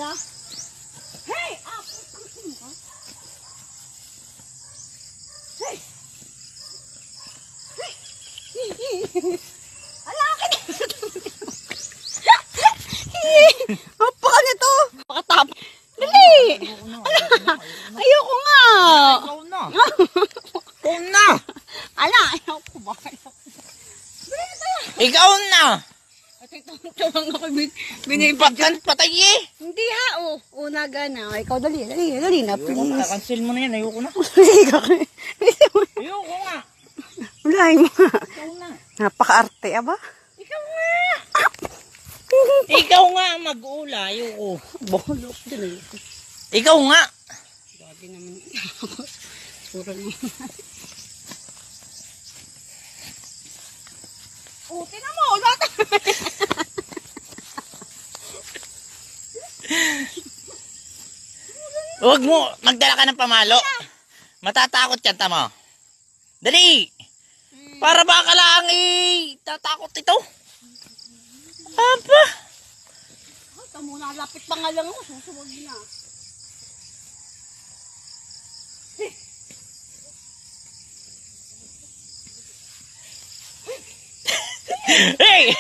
Ala. Hey! Up! Hey! Hey! Ala, akin! Apa nito? Pakatap. Dali! Ayoko nga! Ikaw na! Ikaw na! Ala, ayoko ba? Ikaw na! At ito lang ako binibigyan. Patay eh! Hindi ha, oh. Una gana. Ikaw dali na, please. Cancel mo na yan, ayoko na. Ayoko nga! Ulahin mo nga. Ikaw na! Napaka-arte, aba? Ikaw nga! Ikaw nga mag-ula, ayoko. Bolok din eh. Ikaw nga! Grabe naman. Sura naman. Oh, tingnan mo, ulat. Huwag mo, magdala ka ng pamalo. Matatakot yan, tama. Dali! Para baka lang eh, tatakot ito. Aba! Ito muna, lapit pa nga lang ako. Susuwag na. Hey!